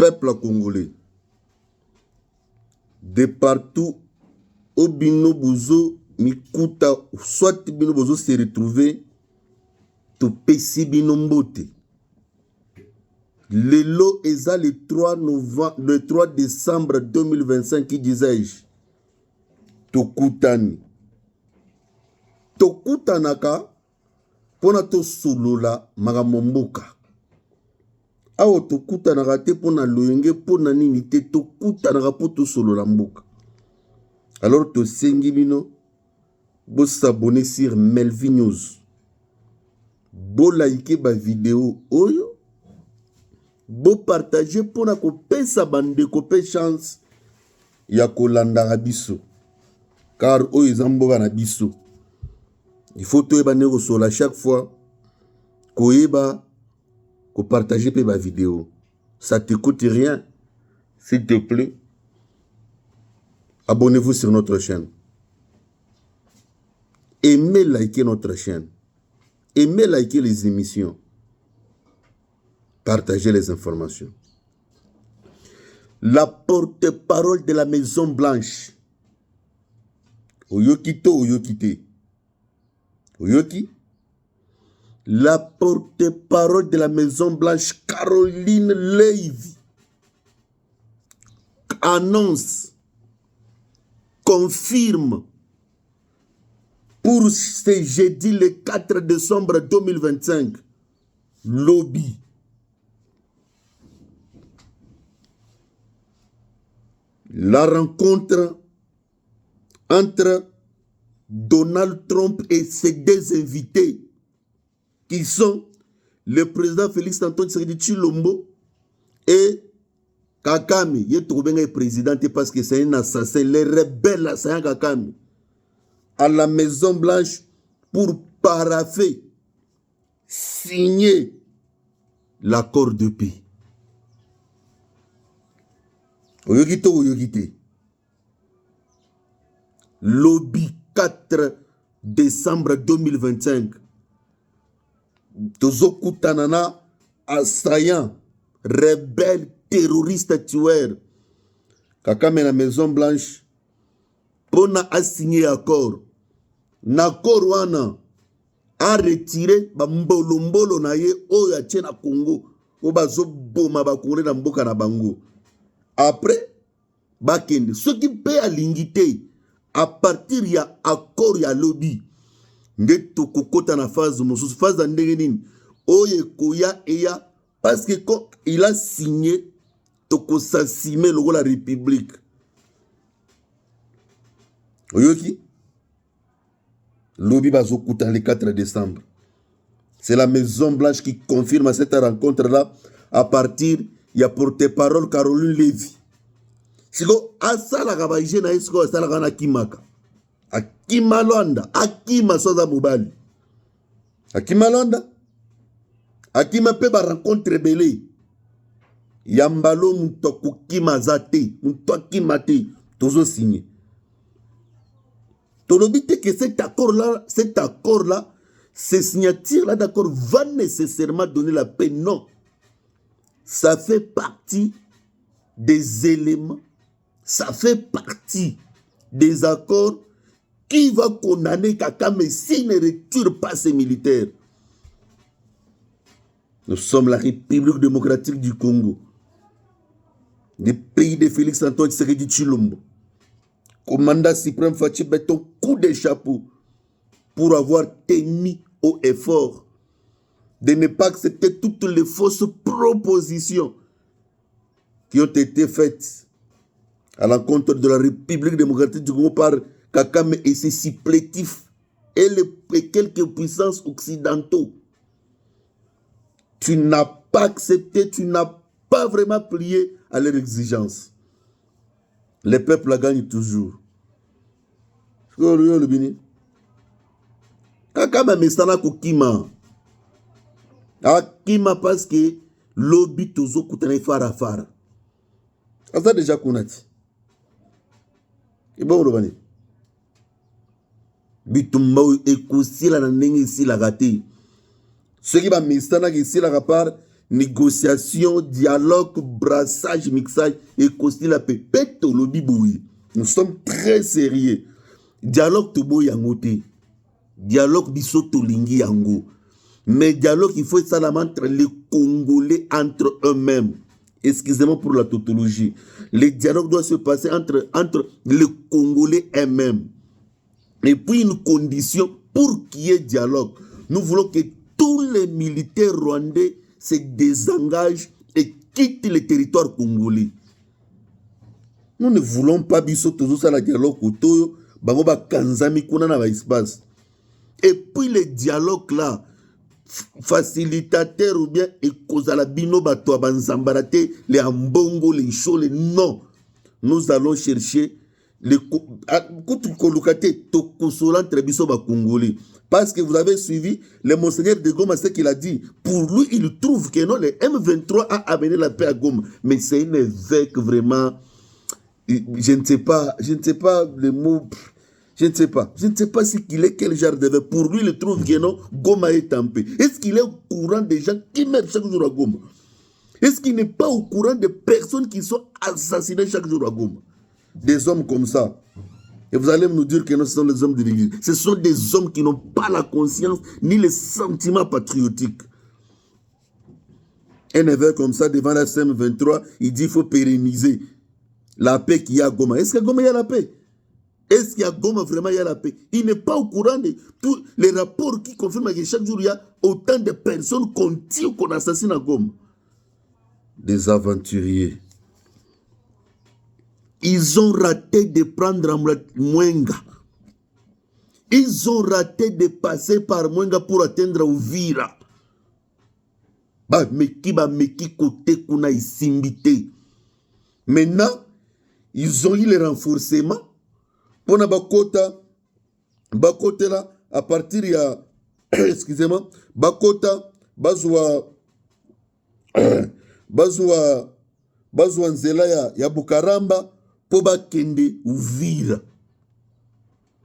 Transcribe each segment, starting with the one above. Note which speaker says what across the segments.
Speaker 1: peuple congolais, de partout, au bino bozo, mikuta, soit bino bozo se retrouver, to pesi bino mbote. Le lot est le 3 décembre 2025, qui disais-je, Tokutani. Tokutanaka, pona to solola, magamomboka. Awo tokutanaka te pona loyenge, pona nini te tokutanaka po to solola mboka. Alors to sengi bino, bo s'abonner sur Melvin News. Bo like ba vidéo oyo. Bo partager pour na kopesa bande kopé chance ya kolanda biso car o ezamboka na biso. Il faut to eba nego sola chaque fois koyeba ko partager pe ba vidéo. Ça te coûte rien. S'il te plaît, abonnez-vous sur notre chaîne. Aimez liker notre chaîne. Aimez liker les émissions. Partagez les informations. La porte-parole de la Maison Blanche. Oyokito, Oyokite. Oyoki. La porte-parole de la Maison Blanche, Caroline Levy, annonce, confirme pour ce jeudi le 4 décembre 2025, lobby. La rencontre entre Donald Trump et ses deux invités, qui sont le président Félix Antoine Tshisekedi Tshilombo et Kakame. Il est trouvé président parce que c'est un assassin, les rebelles, c'est un Kakame, à la Maison Blanche pour parapher, signer l'accord de paix. Oyokite, Oyokite. Lobby 4 décembre 2025. Tozoku Tanana, assaillant, rebelle, terroriste, tueur. Kakame la Maison Blanche, pona a signé accord. Nakor wana a retiré ba mbolo na ye oya tchena Congo. Obazo boma ba Congolais na mboka na bango. Après, bakende, ce qui peut à l'ingité, à partir ya accord ya lobby, nge tokokota na phase mosusu, phase à ndengenin, oye koya eya, parce que quand il a signé, tokosasime logo la République. Oyoki, lobby bazokuta le 4 décembre. C'est la Maison Blanche qui confirme cette rencontre-là à partir ya porte-parole Caroline Levy. Siko asala kabaije na siko asala kana kimaka. Akima Londa, akima soza mobali. Akima Londa. Akima pe ba rencontre belé. Yambalo mutoko kima zate, mutokima te, tozo signé. Tolobite que cet accord-là, ces signatures-là d'accord va nécessairement donner la paix. Non. Ça fait partie des éléments, ça fait partie des accords qui va condamner Kakame s'il ne retire pas ses militaires. Nous sommes la République démocratique du Congo, le pays de Félix Antoine Tshisekedi Tshilombo. Commandant suprême Fachi Beton, coup de chapeau pour avoir tenu au effort de ne pas accepter toutes les fausses propositions qui ont été faites à l'encontre de la République démocratique du Congo par Kakame et ses supplétifs et les quelques puissances occidentaux. Tu n'as pas accepté, tu n'as pas vraiment plié à leurs exigences. Les peuples gagnent toujours. Kakame mesana kokima. Akima parce que lobby tozo kutana fara fara. Asa déjà kunati. Ibo robani. Bitumba ekosila na ndenge sila gati. Ce qui va mesana ki sila par négociation, dialogue, brassage, mixage, et constitue la paix. Nous sommes très sérieux. Dialogue to boyangote. Dialogue biso to lingi yango. Mais dialogue, il faut être ça entre les Congolais, entre eux-mêmes. Excusez-moi pour la tautologie. Le dialogue doit se passer entre les Congolais eux-mêmes. Et puis une condition pour qu'il y ait dialogue. Nous voulons que tous les militaires rwandais se désengagent et quittent le territoire congolais. Nous ne voulons pas biso toujours ça la dialogue autour bango ba kanzami kuna na ba espace. Et puis le dialogue là facilitateur ou bien ekozala bino bato banzambarate les ambongo les show les non. Nous allons chercher les kolukate to kosola entre biso ba congolais. Parce que vous avez suivi le monseigneur de Goma, ce qu'il a dit. Pour lui, il trouve que non, le M23 a amené la paix à Goma. Mais c'est une évêque vraiment. Je ne sais pas le mot. Je ne sais pas ce qu'il est, quel genre d'évêque. Pour lui, il trouve que non, Goma est en paix. Est-ce qu'il est au courant des gens qui meurent chaque jour à Goma? Est-ce qu'il n'est pas au courant des personnes qui sont assassinées chaque jour à Goma? Des hommes comme ça. Et vous allez nous dire que ce sont les hommes de l'Église. Ce sont des hommes qui n'ont pas la conscience ni les sentiments patriotiques. Un évêque comme ça, devant la CM23, il dit qu'il faut pérenniser la paix qu'il y a à Goma. Est-ce qu'à Goma, il y a la paix? Est-ce qu'il y a Goma, vraiment, il y a la paix? Il n'est pas au courant de tous les rapports qui confirment que chaque jour, il y a autant de personnes qu'on tue ou qu'on assassine à Goma. Des aventuriers. Ils ont raté de prendre Mwenga. Ils ont raté de passer par Mwenga pour atteindre Uvira. Meki côté qu'on a ici. Maintenant, ils ont eu le renforcement. Pour na bakota là, à partir ya, excusez-moi, bakota, bazwa nzela ya Bukaramba, Poba Kende Uvira.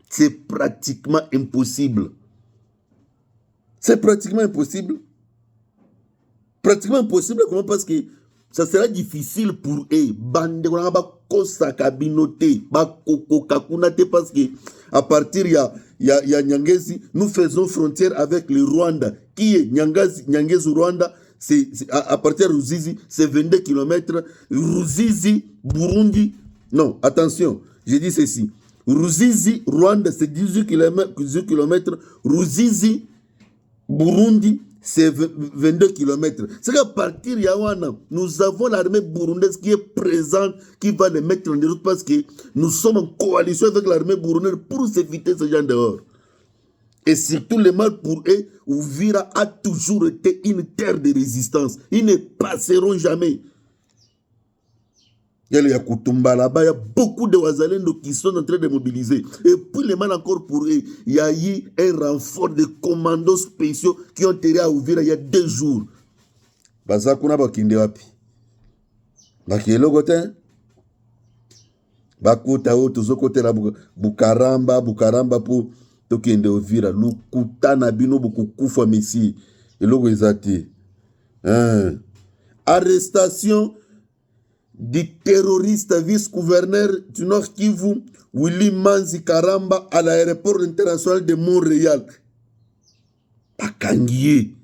Speaker 1: C'est pratiquement impossible. C'est pratiquement impossible. Pratiquement impossible, comment? Parce que ça sera difficile pour eux. Bande kosa kabinote, bakoko kakunate, parce que à partir ya Nyangezi, nous faisons frontière avec le Rwanda. Qui est Nyangezi Rwanda? C'est à partir de Ruzizi, c'est 22 km. Ruzizi, Burundi. Non, attention, j'ai dit ceci. Ruzizi, Rwanda, c'est 18 km. Ruzizi, Burundi, c'est 22 km. C'est qu'à partir de Yawana, nous avons l'armée burundaise qui est présente, qui va les mettre en déroute parce que nous sommes en coalition avec l'armée burundaise pour s'éviter ce genre dehors. Et surtout, le mal pour eux, Uvira a toujours été une terre de résistance. Ils ne passeront jamais. Il y a Kutumba là-bas, il y a beaucoup de Wazalendo qui sont en train de mobiliser. Et puis le mal encore pour eux, il y a eu un renfort de commandos spéciaux qui ont été à Uvira il y a 2 jours. Bazakuna bakinde wapi. Bakielo kote. Bakuta o tozokote la Bukaramba pour tokende Uvira. Lukutana bino bukukufa messi. Eloko ezati. Arrestation du terroriste vice-gouverneur du Nord Kivu, Willy Manzi Karamba, à l'aéroport international de Montréal. Bakangié.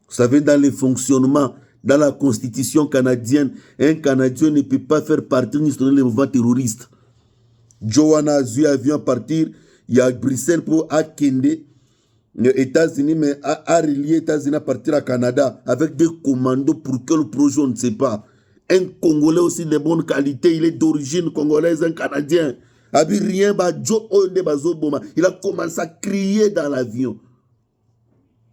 Speaker 1: Vous savez, dans le fonctionnement, dans la constitution canadienne, un Canadien ne peut pas faire partie du mouvement terroriste. Johanna a eu avion partir, il y a Bruxelles pour Akende, les États-Unis, mais a relié les États-Unis à partir à Canada avec des commandos pour quel projet, on ne sait pas. Un Congolais aussi de bonne qualité, il est d'origine congolaise, un Canadien. Il a commencé à crier dans l'avion.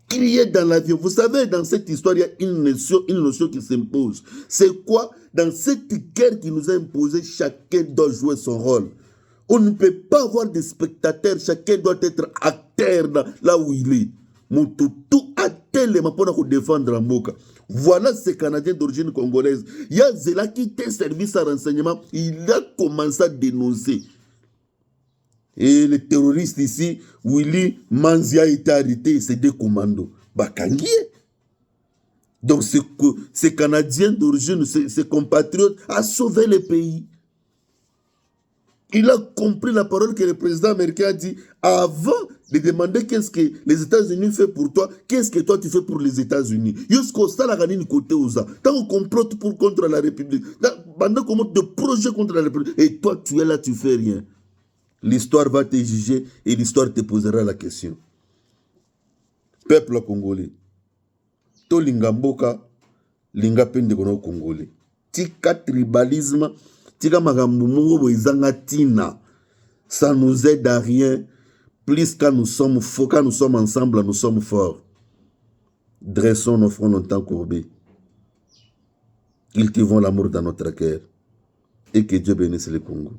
Speaker 1: Crier dans l'avion. Vous savez, dans cette histoire, il y a une notion qui s'impose. C'est quoi? Dans cette guerre qui nous a imposé, chacun doit jouer son rôle. On ne peut pas avoir des spectateurs, chacun doit être acteur là où il est. Tout acteur pour défendre la Mboka. Voilà ces Canadiens d'origine congolaise. Il y a Zela qui était service à renseignement, il a commencé à dénoncer. Et les terroristes ici, Willy Manzi a été arrêté, c'est des commandos. Bakangié. Donc ces Canadiens d'origine, ces compatriotes, a sauvé le pays. Il a compris la parole que le président américain a dit avant de demander qu'est-ce que les États-Unis font pour toi, qu'est-ce que toi tu fais pour les États-Unis. Jusqu'au stade la gagné côté aux tant on complote contre la République, pendant qu'on monte de projets contre la République, et toi tu es là, tu fais rien. L'histoire va te juger et l'histoire te posera la question. Peuple congolais, to lingamboka, linga pende kono congolais. Tika tribalisme. Tika makambo mongo boizanga tina. Ça nous aide à rien. Plus quand nous sommes forts, quand nous sommes ensemble, nous sommes forts. Dressons nos fronts longtemps courbés. Cultivons l'amour dans notre cœur. Et que Dieu bénisse le Congo.